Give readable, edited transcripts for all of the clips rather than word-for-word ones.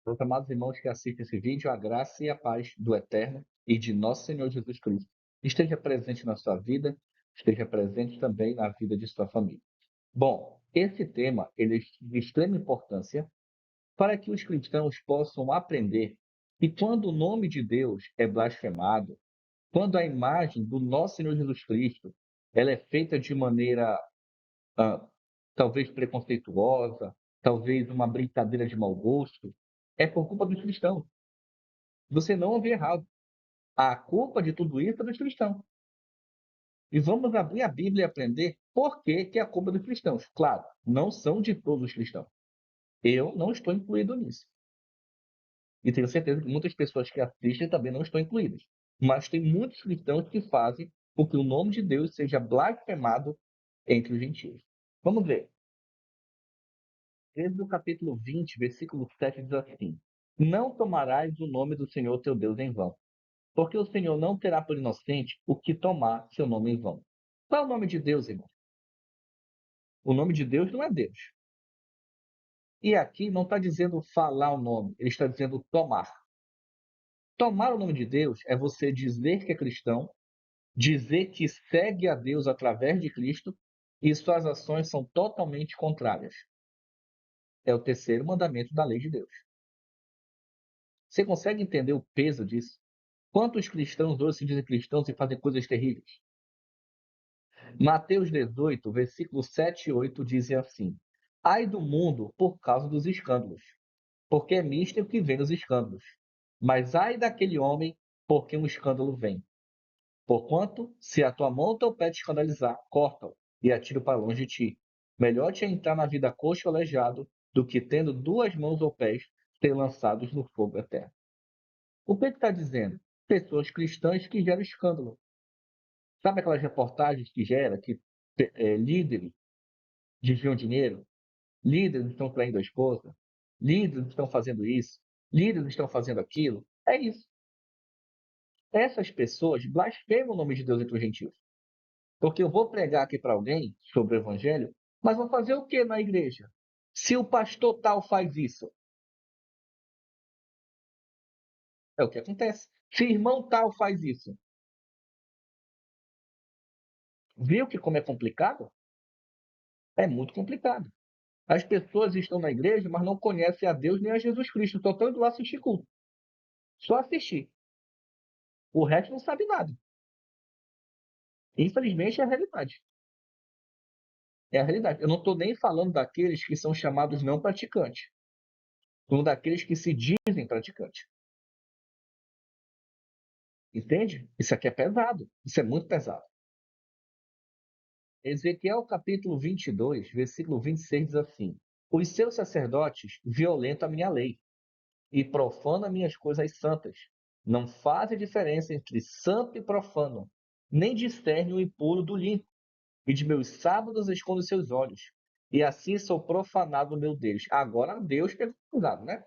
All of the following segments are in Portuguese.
Meus amados irmãos que assistem esse vídeo, a graça e a paz do Eterno e de nosso Senhor Jesus Cristo esteja presente na sua vida, esteja presente também na vida de sua família. Bom, esse tema ele é de extrema importância para que os cristãos possam aprender que quando o nome de Deus é blasfemado, quando a imagem do nosso Senhor Jesus Cristo ela é feita de maneira ah, talvez preconceituosa, talvez uma brincadeira de mau gosto, é por culpa dos cristãos. Você não ouviu errado. A culpa de tudo isso é dos cristãos. E vamos abrir a Bíblia e aprender por que é a culpa dos cristãos. Claro, não são de todos os cristãos. Eu não estou incluído nisso. E tenho certeza que muitas pessoas que assistem também não estão incluídas. Mas tem muitos cristãos que fazem com que o nome de Deus seja blasfemado entre os gentios. Vamos ver. Êxodo capítulo 20, versículo 7 diz assim: Não tomarás o nome do Senhor teu Deus em vão, porque o Senhor não terá por inocente o que tomar seu nome em vão. Qual é o nome de Deus, irmão? O nome de Deus não é Deus. E aqui não está dizendo falar o nome, ele está dizendo tomar. Tomar o nome de Deus é você dizer que é cristão, dizer que segue a Deus através de Cristo e suas ações são totalmente contrárias. É o terceiro mandamento da lei de Deus. Você consegue entender o peso disso? Quantos cristãos hoje se dizem cristãos e fazem coisas terríveis? Mateus 18, versículos 7 e 8 dizem assim: Ai do mundo por causa dos escândalos, porque é misto o que vem dos escândalos. Mas ai daquele homem porque um escândalo vem. Porquanto, se a tua mão ou teu pé te escandalizar, corta-o e atira para longe de ti. Melhor te é entrar na vida coxo ou aleijado do que tendo duas mãos ou pés ser lançados no fogo eterno. O que está dizendo? Pessoas cristãs que geram escândalo. Sabe aquelas reportagens que gera que líderes desviam dinheiro, líderes estão traindo a esposa, líderes estão fazendo isso, líderes estão fazendo aquilo? É isso. Essas pessoas blasfemam o nome de Deus entre os gentios. Porque eu vou pregar aqui para alguém sobre o evangelho, mas vou fazer o que na igreja? Se o pastor tal faz isso, é o que acontece. Se o irmão tal faz isso, viu que como é complicado? É muito complicado. As pessoas estão na igreja, mas não conhecem a Deus nem a Jesus Cristo. Só estão indo lá assistir culto. Só assistir. O resto não sabe nada. Infelizmente é a realidade. É a realidade. Eu não estou nem falando daqueles que são chamados não praticantes. Estou daqueles que se dizem praticantes. Entende? Isso aqui é pesado. Isso é muito pesado. Ezequiel capítulo 22, versículo 26 diz assim: Os seus sacerdotes violentam a minha lei e profanam minhas coisas santas. Não fazem diferença entre santo e profano, nem discernem o impuro do limpo. E de meus sábados escondo seus olhos. E assim sou profanado no meu Deus. Agora Deus pegou pesado, né?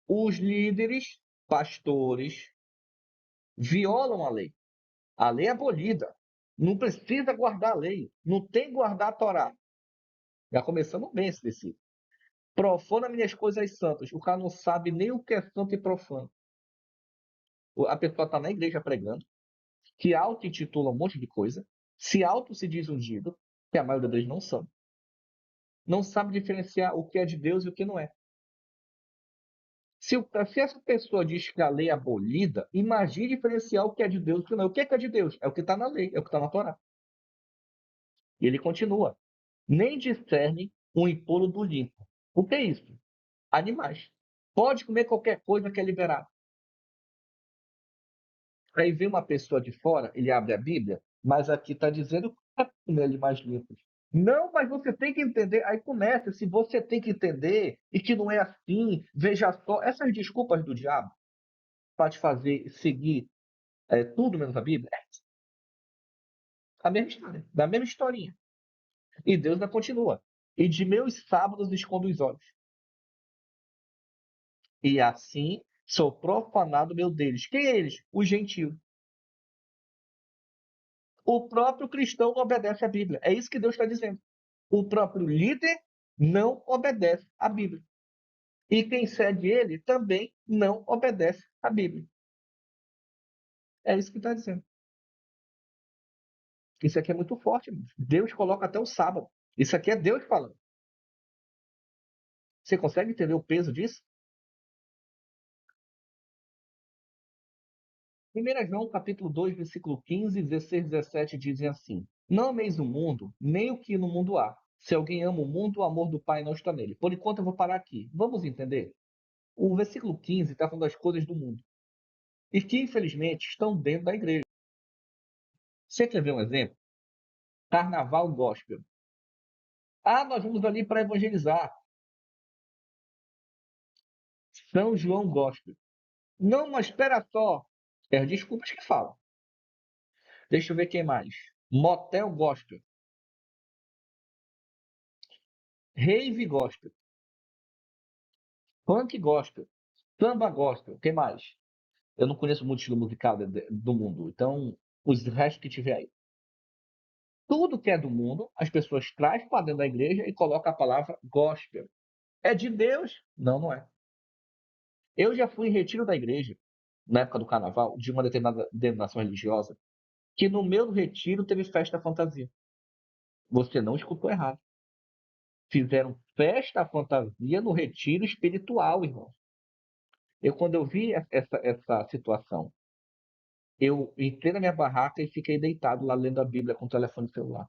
Os líderes, pastores, violam a lei. A lei é abolida. Não precisa guardar a lei. Não tem que guardar a Torá. Já começamos bem esse versículo. Profana minhas coisas santas. O cara não sabe nem o que é santo e profano. A pessoa está na igreja pregando, que auto-intitula um monte de coisa, se auto se diz ungido, que a maioria deles não são. Não sabe diferenciar o que é de Deus e o que não é. Se essa pessoa diz que a lei é abolida, imagine diferenciar o que é de Deus e o que não é. O que é de Deus? É o que está na lei, é o que está na Torá. E ele continua. Nem discerne o impuro do limpo. O que é isso? Animais. Pode comer qualquer coisa que é liberado. Aí vem uma pessoa de fora, ele abre a Bíblia, mas aqui está dizendo que é comer animais limpos. Não, mas você tem que entender. Aí começa, se você tem que entender e que não é assim, veja só, essas desculpas do diabo para te fazer seguir tudo menos a Bíblia, é a mesma história, da mesma historinha. E Deus ainda continua. E de meus sábados escondo os olhos. E assim sou profanado meu deles. Quem é eles? Os gentios. O próprio cristão não obedece à Bíblia. É isso que Deus está dizendo. O próprio líder não obedece à Bíblia. E quem segue ele também não obedece à Bíblia. É isso que está dizendo. Isso aqui é muito forte, irmãos. Deus coloca até o sábado. Isso aqui é Deus falando. Você consegue entender o peso disso? 1 João capítulo 2, versículo 15, 16, 17 dizem assim: Não ameis o mundo, nem o que no mundo há. Se alguém ama o mundo, o amor do Pai não está nele. Por enquanto eu vou parar aqui. Vamos entender? O versículo 15 está falando das coisas do mundo. E que, infelizmente, estão dentro da igreja. Você quer ver um exemplo? Carnaval gospel. Ah, nós vamos ali para evangelizar. São João gospel. Não, mas espera só. É as desculpas que falam. Deixa eu ver quem mais. Motel gospel. Rave gospel. Punk gospel. Samba gospel. Quem mais? Eu não conheço muito estilo musical do mundo. Então, os restos que tiver aí. Tudo que é do mundo, as pessoas trazem para dentro da igreja e colocam a palavra gospel. É de Deus? Não, não é. Eu já fui em retiro da igreja, na época do carnaval, de uma determinada denominação religiosa, que no meu retiro teve festa fantasia. Você não escutou errado. Fizeram festa fantasia no retiro espiritual, irmão. Quando eu vi essa situação, eu entrei na minha barraca e fiquei deitado lá lendo a Bíblia com o telefone celular.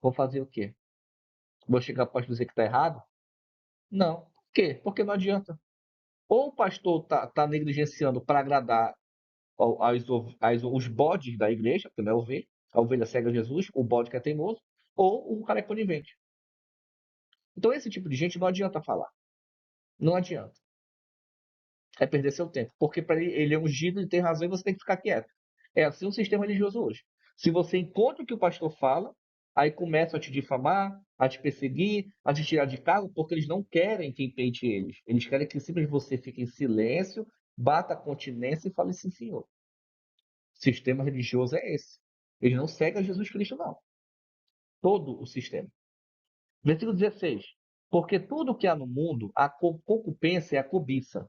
Vou fazer o quê? Vou chegar para dizer que está errado? Não. Por quê? Porque não adianta. Ou o pastor tá negligenciando para agradar os bodes da igreja, que não é ovelha, a ovelha segue a Jesus, o bode que é teimoso, ou o cara é conivente. Então esse tipo de gente não adianta falar. Não adianta. É perder seu tempo. Porque para ele é ungido e tem razão e você tem que ficar quieto. É assim o sistema religioso hoje. Se você encontra o que o pastor fala, aí começa a te difamar, a te perseguir, a te tirar de casa, porque eles não querem que empeite eles. Eles querem que simplesmente você fique em silêncio, bata a continência e fale sim, senhor. O sistema religioso é esse. Eles não seguem a Jesus Cristo, não. Todo o sistema. Versículo 16. Porque tudo que há no mundo, a concupiscência é a cobiça.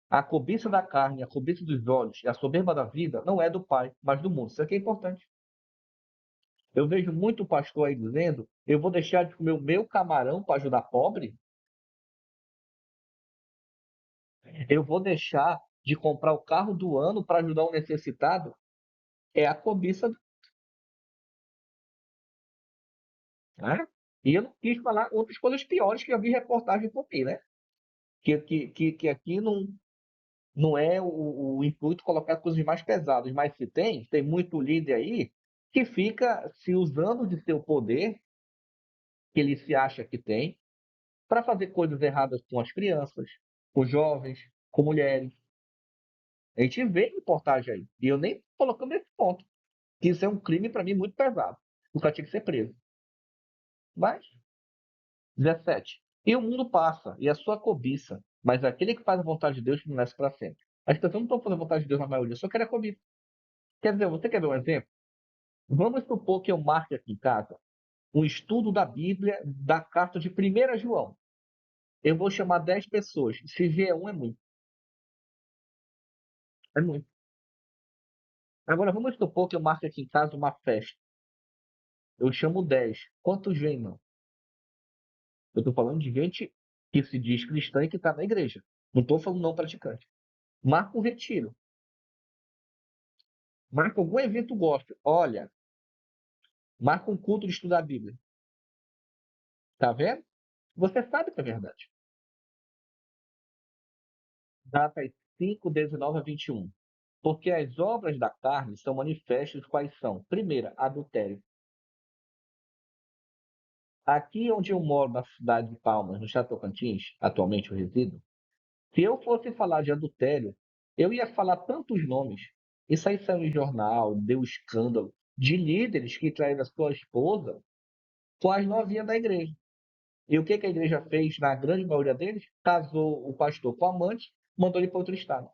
A cobiça da carne, a cobiça dos olhos e a soberba da vida não é do Pai, mas do mundo. Isso aqui é importante. Eu vejo muito pastor aí dizendo: eu vou deixar de comer o meu camarão para ajudar pobre, eu vou deixar de comprar o carro do ano para ajudar um necessitado. É a cobiça, né? E eu não quis falar outras coisas piores que eu vi reportagem por mim, né? Que aqui não é o intuito colocar coisas mais pesadas, mas se tem muito líder aí que fica se usando de seu poder, que ele se acha que tem, para fazer coisas erradas com as crianças, com jovens, com mulheres. A gente vê reportagem aí. E eu nem tô colocando nesse ponto, que isso é um crime para mim muito pesado. O cara tinha que ser preso. Mas, 17. E o mundo passa, e a sua cobiça, mas aquele que faz a vontade de Deus permanece para sempre. As pessoas não estão fazendo a vontade de Deus na maioria, só querem a cobiça. Quer dizer, você quer ver um exemplo? Vamos supor que eu marque aqui em casa um estudo da Bíblia, da carta de 1 João. Eu vou chamar 10 pessoas. Se vier um, é muito. É muito. Agora, vamos supor que eu marque aqui em casa uma festa. Eu chamo 10. Quantos vêm, não? Eu estou falando de gente que se diz cristã e que está na igreja. Não estou falando não praticante. Marca um retiro. Marca algum evento gospel. Olha, marca um culto de estudar a Bíblia. Tá vendo? Você sabe que é verdade. Datas 5, 19 a 21. Porque as obras da carne são manifestas quais são? Primeira, adultério. Aqui onde eu moro, na cidade de Palmas, no estado de Tocantins, atualmente eu resido, se eu fosse falar de adultério, eu ia falar tantos nomes. Isso aí saiu em jornal, deu escândalo, de líderes que traíram a sua esposa com as novinhas da igreja. E o que que a igreja fez na grande maioria deles? Casou o pastor com a amante, mandou ele para outro estado.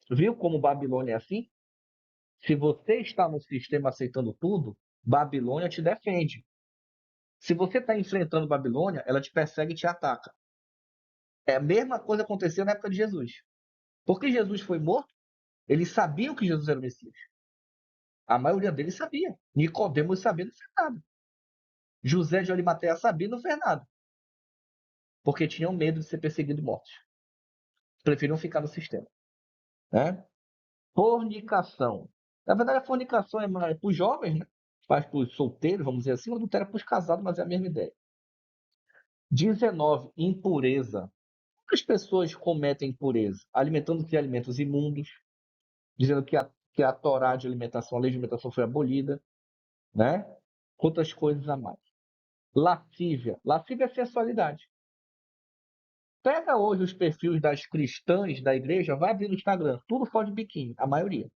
Viu como Babilônia é assim? Se você está no sistema aceitando tudo, Babilônia te defende. Se você está enfrentando Babilônia, ela te persegue e te ataca. É a mesma coisa que aconteceu na época de Jesus. Porque Jesus foi morto, eles sabiam que Jesus era o Messias. A maioria deles sabia. Nicodemos sabia, não fez nada. José de Arimateia sabia, não fez nada. Porque tinham medo de ser perseguidos e mortos. Preferiram ficar no sistema. Né? Fornicação. Na verdade, a fornicação é para os jovens, né? Para os solteiros, vamos dizer assim, o adultério é para os casados, mas é a mesma ideia. 19. Impureza. As pessoas cometem impureza, alimentando-se de alimentos imundos, dizendo que a Torá de alimentação, a lei de alimentação foi abolida, né? Outras coisas a mais. Lascívia. Lascívia é sensualidade. Pega hoje os perfis das cristãs da igreja, vai abrir no Instagram, tudo foto de biquíni, a maioria.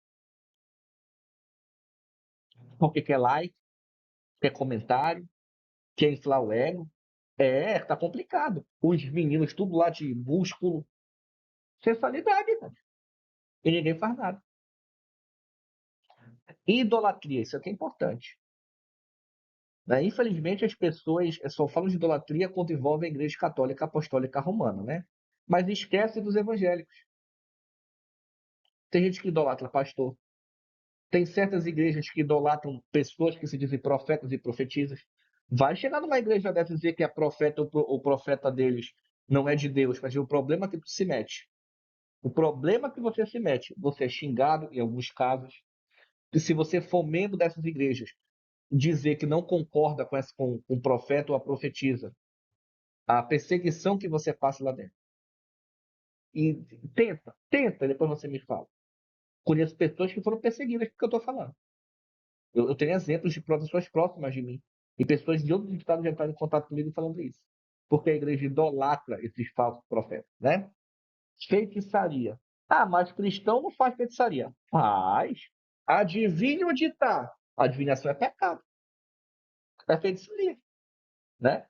Porque quer like, quer comentário, quer inflar o ego. Tá complicado. Os meninos tudo lá de músculo, sensualidade, cara. E ninguém faz nada. Idolatria, isso aqui é importante. Né? Infelizmente, as pessoas só falam de idolatria quando envolvem a Igreja Católica Apostólica Romana, né? Mas esquece dos evangélicos. Tem gente que idolatra pastor. Tem certas igrejas que idolatram pessoas que se dizem profetas e profetisas. Vai chegar numa igreja dessa e dizer que a profeta, o profeta deles não é de Deus, mas o problema é que tu se mete. O problema é que você se mete. Você é xingado em alguns casos. E se você for membro dessas igrejas, dizer que não concorda com o profeta ou a profetisa, a perseguição que você passa lá dentro. E tenta, depois você me fala. Conheço pessoas que foram perseguidas porque eu estou falando. Eu tenho exemplos de pessoas próximas de mim. E pessoas de outros estados já entraram em contato comigo falando isso. Porque a igreja idolatra esses falsos profetas, né? Feitiçaria. Ah, mas cristão não faz feitiçaria. Faz. Adivinha onde está? Adivinhação é pecado. É feitiçaria, né?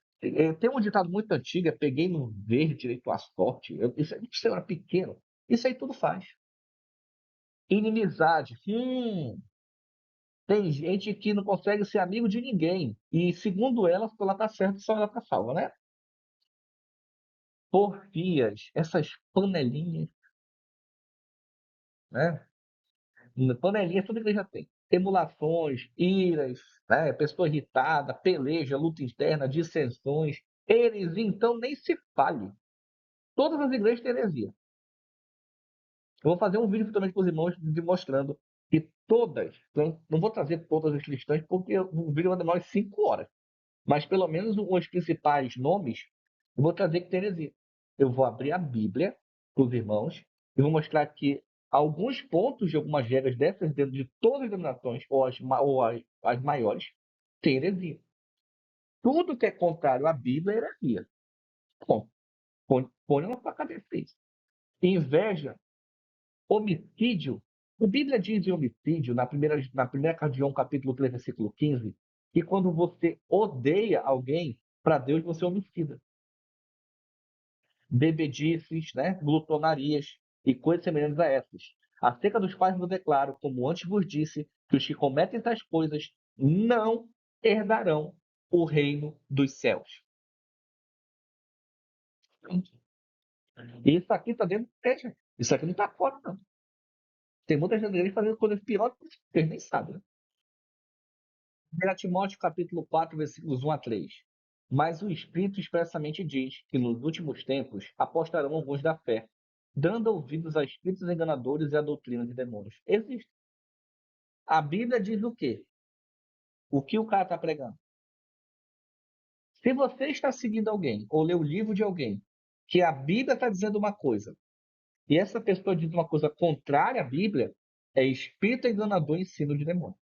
Tem um ditado muito antigo, é peguei no verde, direito à sorte. Isso eu era pequeno. Isso aí tudo faz. Inimizade. Tem gente que não consegue ser amigo de ninguém. E segundo ela, se ela tá certa, só ela tá salva, né? Porfias, essas panelinhas, né? Panelinha toda igreja tem. Emulações, iras, né? Pessoa irritada, peleja, luta interna, dissensões. Eles, então, nem se fale. Todas as igrejas têm heresia. Eu vou fazer um vídeo também com os irmãos demonstrando que todas, não vou trazer todas as cristãs, porque o vídeo vai demorar 5 horas. Mas pelo menos os principais nomes, eu vou trazer que tem heresia. Eu vou abrir a Bíblia para os irmãos e vou mostrar que alguns pontos de algumas regras dessas dentro de todas as denominações, ou as maiores, tem heresia. Tudo que é contrário à Bíblia é heresia. Bom, põe na sua cabeça isso. Inveja, homicídio. A Bíblia diz em homicídio, na primeira carta de João, capítulo 3, versículo 15, que quando você odeia alguém, para Deus você é homicida. Bebedices, né, glutonarias e coisas semelhantes a essas. Acerca dos quais vos declaro, como antes vos disse, que os que cometem tais coisas não herdarão o reino dos céus. Isso aqui está dentro da igreja. Isso aqui não está fora, não. Tem muita gente fazendo coisas piores que vocês nem sabem. Né? 1 Timóteo capítulo 4, versículos 1 a 3. Mas o Espírito expressamente diz que nos últimos tempos apostarão alguns da fé, dando ouvidos a espíritos enganadores e a doutrina de demônios. Existe. A Bíblia diz o quê? O que o cara está pregando? Se você está seguindo alguém, ou lê o livro de alguém, que a Bíblia está dizendo uma coisa, e essa pessoa diz uma coisa contrária à Bíblia, é espírito enganador e ensino de demônio.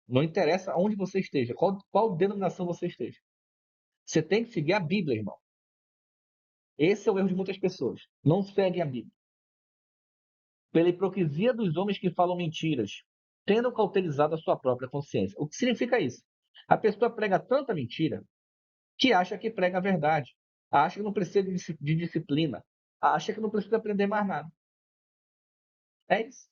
Não interessa onde você esteja, qual denominação você esteja. Você tem que seguir a Bíblia, irmão. Esse é o erro de muitas pessoas. Não seguem a Bíblia. Pela hipocrisia dos homens que falam mentiras, tendo cauterizado a sua própria consciência. O que significa isso? A pessoa prega tanta mentira que acha que prega a verdade, acha que não precisa de disciplina, acha que não precisa aprender mais nada. É isso.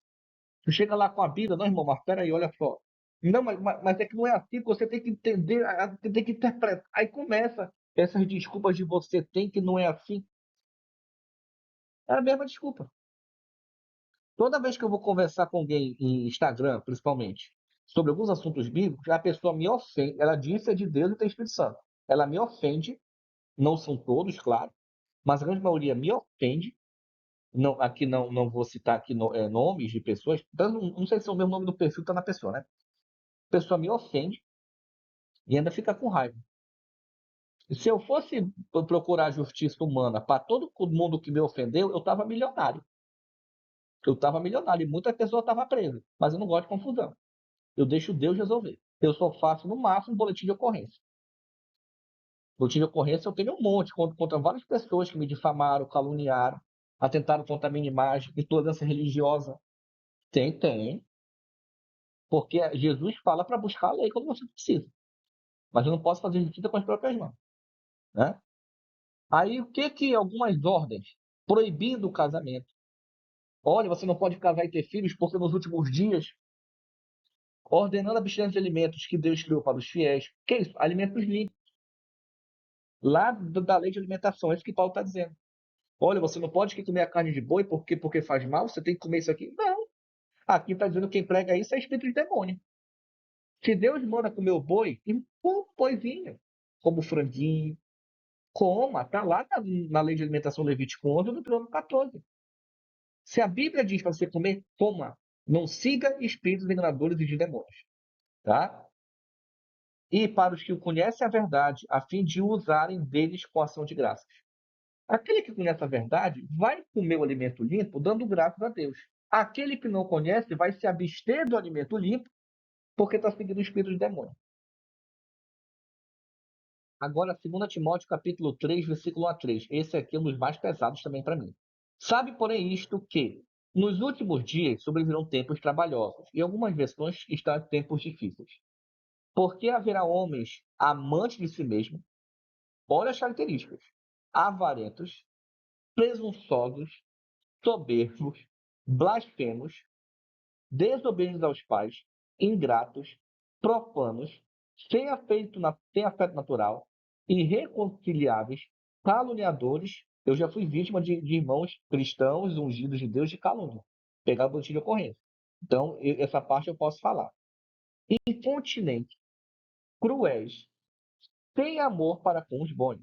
Tu chega lá com a Bíblia, não, irmão, mas peraí, olha só. Não, mas é que não é assim, você tem que entender, tem que interpretar. Aí começa essas desculpas de você tem que não é assim. É a mesma desculpa. Toda vez que eu vou conversar com alguém em Instagram, principalmente, sobre alguns assuntos bíblicos, a pessoa me ofende. Ela disse é de Deus e tem Espírito Santo. Ela me ofende, não são todos, claro, mas a grande maioria me ofende. Não, aqui não vou citar aqui nomes de pessoas, então, não sei se é o meu nome do perfil está na pessoa, né? A pessoa me ofende e ainda fica com raiva. Se eu fosse procurar justiça humana para todo mundo que me ofendeu, eu estava milionário. Eu estava milionário e muita pessoa estava presa. Mas eu não gosto de confusão. Eu deixo Deus resolver. Eu só faço, no máximo, um boletim de ocorrência. Boletim de ocorrência eu tenho um monte contra várias pessoas que me difamaram, caluniaram, atentaram contra a minha imagem, intolerância religiosa. Tem. Porque Jesus fala para buscar a lei quando você precisa. Mas eu não posso fazer justiça com as próprias mãos. Né? Aí, o que algumas ordens? Proibindo o casamento. Olha, você não pode casar e ter filhos porque nos últimos dias, ordenando a abstinência de alimentos que Deus criou para os fiéis. Que é isso? Alimentos limpos. Lá da lei de alimentação, é isso que Paulo está dizendo. Olha, você não pode comer a carne de boi porque faz mal, você tem que comer isso aqui. Não. Aqui está dizendo que quem prega isso é espírito de demônio. Se Deus manda comer o boi, um boizinho, como franguinho, coma, está lá na lei de alimentação Levítico 11 no Deuteronômio 14. Se a Bíblia diz para você comer, coma. Não siga espíritos enganadores e de demônios. Tá? E para os que o conhecem a verdade, a fim de usarem deles com ação de graças. Aquele que conhece a verdade vai comer o alimento limpo, dando graças a Deus. Aquele que não conhece vai se abster do alimento limpo, porque está seguindo o espírito de demônio. Agora, 2 Timóteo capítulo 3, versículo 1 a 3. Esse aqui é um dos mais pesados também para mim. Sabe, porém, isto que nos últimos dias sobrevirão tempos trabalhosos, e algumas versões estão em tempos difíceis. Porque haverá homens amantes de si mesmos, olha as características, avarentos, presunçosos, soberbos, blasfemos, desobedientes aos pais, ingratos, profanos, sem afeto natural, irreconciliáveis, caluniadores. Eu já fui vítima de irmãos cristãos ungidos de Deus de calúnia. Pegar o boletim de ocorrência. Então, essa parte eu posso falar. Incontinentes, cruéis, sem amor para com os bons,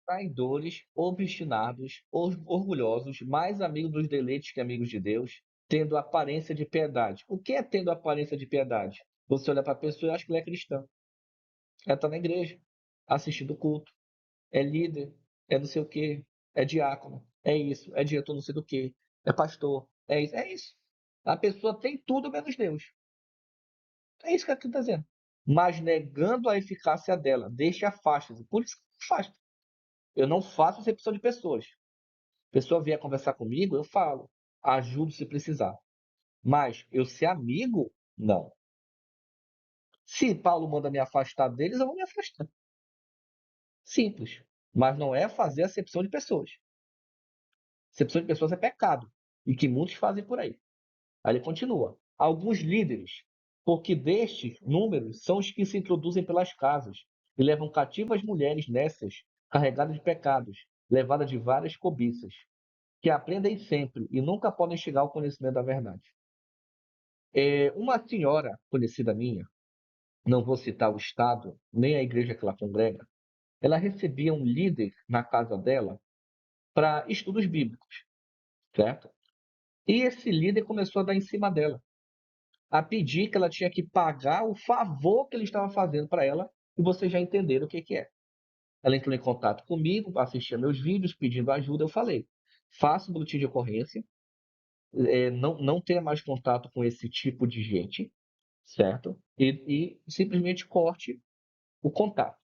traidores, obstinados, orgulhosos, mais amigos dos deleites que amigos de Deus, tendo aparência de piedade. O que é tendo aparência de piedade? Você olha para a pessoa e acha que ela é cristã. Ela está na igreja, assistindo o culto, é líder, é não sei o quê, é diácono, é isso, é diretor não sei do quê, é pastor, é isso, é isso. A pessoa tem tudo menos Deus. É isso que aqui está dizendo. Mas negando a eficácia dela, deixa afasta-se. Por isso que afasta. Eu não faço acepção de pessoas. A pessoa vier conversar comigo, eu falo, ajudo se precisar. Mas eu ser amigo, não. Se Paulo manda me afastar deles, eu vou me afastar. Simples. Mas não é fazer acepção de pessoas. Acepção de pessoas é pecado. E que muitos fazem por aí. Aí ele continua. Alguns líderes, porque destes números são os que se introduzem pelas casas e levam cativas mulheres nessas, carregadas de pecados, levadas de várias cobiças, que aprendem sempre e nunca podem chegar ao conhecimento da verdade. Uma senhora conhecida minha, não vou citar o estado, nem a igreja que ela congrega, ela recebia um líder na casa dela para estudos bíblicos, certo? E esse líder começou a dar em cima dela, a pedir que ela tinha que pagar o favor que ele estava fazendo para ela, e vocês já entenderam o que que é. Ela entrou em contato comigo, assistia meus vídeos, pedindo ajuda, eu falei, faça um boletim de ocorrência, não tenha mais contato com esse tipo de gente, certo? E simplesmente corte o contato.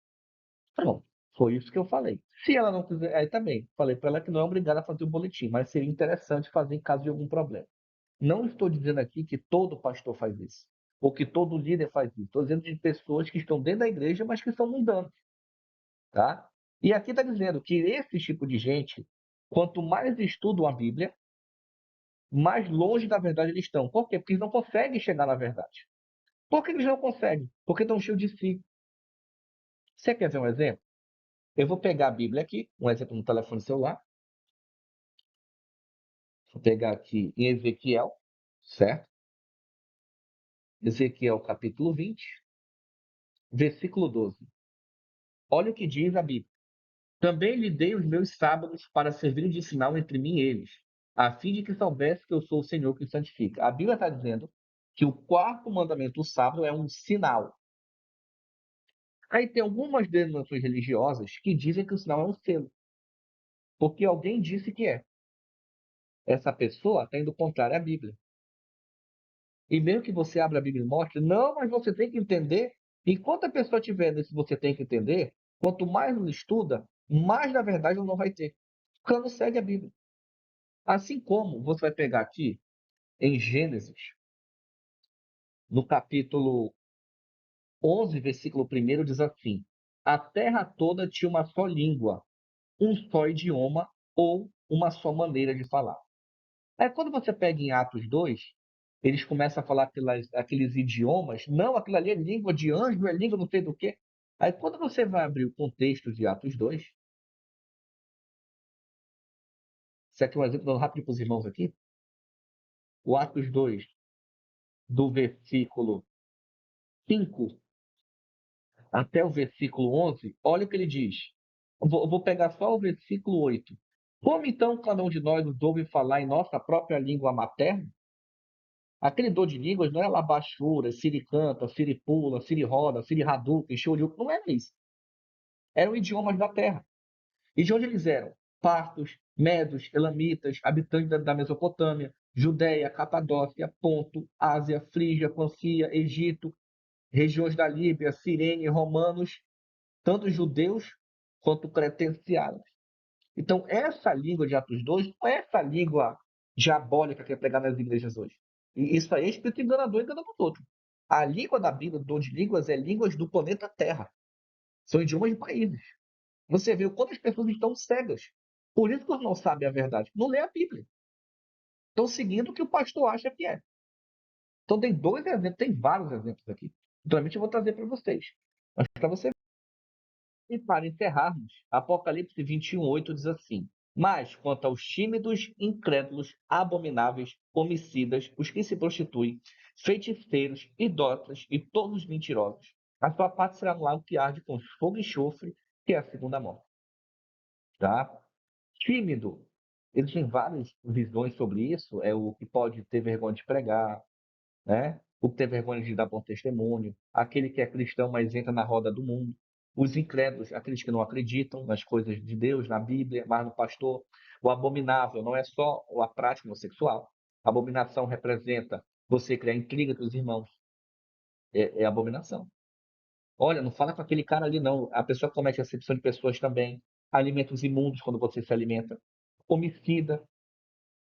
Pronto, foi isso que eu falei. Se ela não quiser, aí também, falei para ela que não é obrigada a fazer o boletim, mas seria interessante fazer em caso de algum problema. Não estou dizendo aqui que todo pastor faz isso, ou que todo líder faz isso. Estou dizendo de pessoas que estão dentro da igreja, mas que são mundanos, tá? E aqui está dizendo que esse tipo de gente, quanto mais estudam a Bíblia, mais longe da verdade eles estão. Por quê? Porque eles não conseguem chegar na verdade. Por que eles não conseguem? Porque estão cheios de si. Você quer ver um exemplo? Eu vou pegar a Bíblia aqui, um exemplo no telefone celular. Vou pegar aqui em Ezequiel, certo? Ezequiel capítulo 20, versículo 12. Olha o que diz a Bíblia. Também lhe dei os meus sábados para servirem de sinal entre mim e eles, a fim de que soubesse que eu sou o Senhor que os santifica. A Bíblia está dizendo que o quarto mandamento, o sábado, é um sinal. Aí tem algumas denominações religiosas que dizem que o sinal é um selo, porque alguém disse que é. Essa pessoa está indo contrário à Bíblia. E mesmo que você abra a Bíblia e mostre, não, mas você tem que entender. Enquanto a pessoa tiver nesse você tem que entender, quanto mais ela estuda, mais na verdade ela não vai ter. Porque ela não segue a Bíblia. Assim como você vai pegar aqui em Gênesis, no capítulo 11, versículo 1, diz assim: A terra toda tinha uma só língua, um só idioma ou uma só maneira de falar. Aí quando você pega em Atos 2, eles começam a falar aqueles idiomas. Não, aquilo ali é língua de anjo, é língua não sei do quê. Aí quando você vai abrir o contexto de Atos 2, isso aqui é um exemplo dando rápido para os irmãos aqui. O Atos 2, do versículo 5 até o versículo 11, olha o que ele diz. Eu vou pegar só o versículo 8. Como então cada um de nós nos ouve falar em nossa própria língua materna? Aquele dor de línguas não é labachura, siricanta, siripula, siriroda, sirihaduca, shoryuka, não era isso. Eram idiomas da terra. E de onde eles eram? Partos, medos, elamitas, habitantes da Mesopotâmia, Judéia, Capadócia, Ponto, Ásia, Frígia, Pancia, Egito, regiões da Líbia, Cirene, romanos, tanto judeus quanto cretencianos. Então, essa língua de Atos 2 não é essa língua diabólica que é pregada nas igrejas hoje. E isso aí é espírito enganador enganando os outros. A língua da Bíblia, dom de línguas, é línguas do planeta Terra. São idiomas de países. Você vê o quanto as pessoas estão cegas. Por isso que eles não sabem a verdade. Não lê a Bíblia. Estão seguindo o que o pastor acha que é. Então tem dois exemplos, tem vários exemplos aqui. Então, eu vou trazer para vocês. Mas para você. E para encerrarmos, Apocalipse 21:8 diz assim: Mas quanto aos tímidos, incrédulos, abomináveis, homicidas, os que se prostituem, feiticeiros, idólatras e todos os mentirosos, a sua parte será no lago que arde com fogo e enxofre, que é a segunda morte. Tá? Tímido. Existem várias visões sobre isso. É o que pode ter vergonha de pregar, né? O que tem vergonha de dar bom testemunho, aquele que é cristão, mas entra na roda do mundo, os incrédulos, aqueles que não acreditam nas coisas de Deus, na Bíblia, mas no pastor, o abominável não é só a prática homossexual. A abominação representa você criar intriga entre os irmãos. É abominação. Olha, não fala com aquele cara ali, não. A pessoa comete acepção de pessoas também. Alimentos imundos quando você se alimenta. Homicida.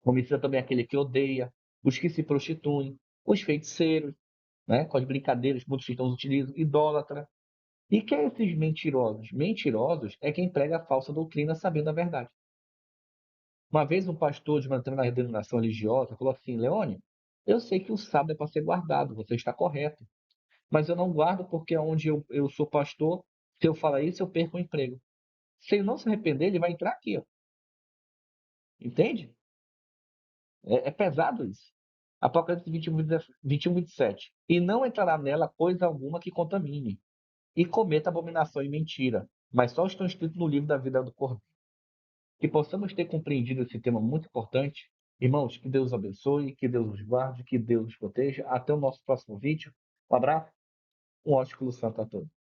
Homicida também é aquele que odeia. Os que se prostituem. Os feiticeiros, né, com as brincadeiras que muitos cristãos utilizam, idólatra. E quem é esses mentirosos? Mentirosos é quem prega a falsa doutrina sabendo a verdade. Uma vez um pastor de uma determinada denominação religiosa falou assim: Leone, eu sei que o sábado é para ser guardado, você está correto, mas eu não guardo porque onde eu sou pastor, se eu falar isso, eu perco o emprego. Se ele não se arrepender, ele vai entrar aqui, ó. Entende? É pesado isso. Apocalipse 21, 27. E não entrará nela coisa alguma que contamine, e cometa abominação e mentira, mas só estão escritos no livro da vida do Cordeiro. Que possamos ter compreendido esse tema muito importante. Irmãos, que Deus abençoe, que Deus os guarde, que Deus os proteja. Até o nosso próximo vídeo. Um abraço, um ósculo santo a todos.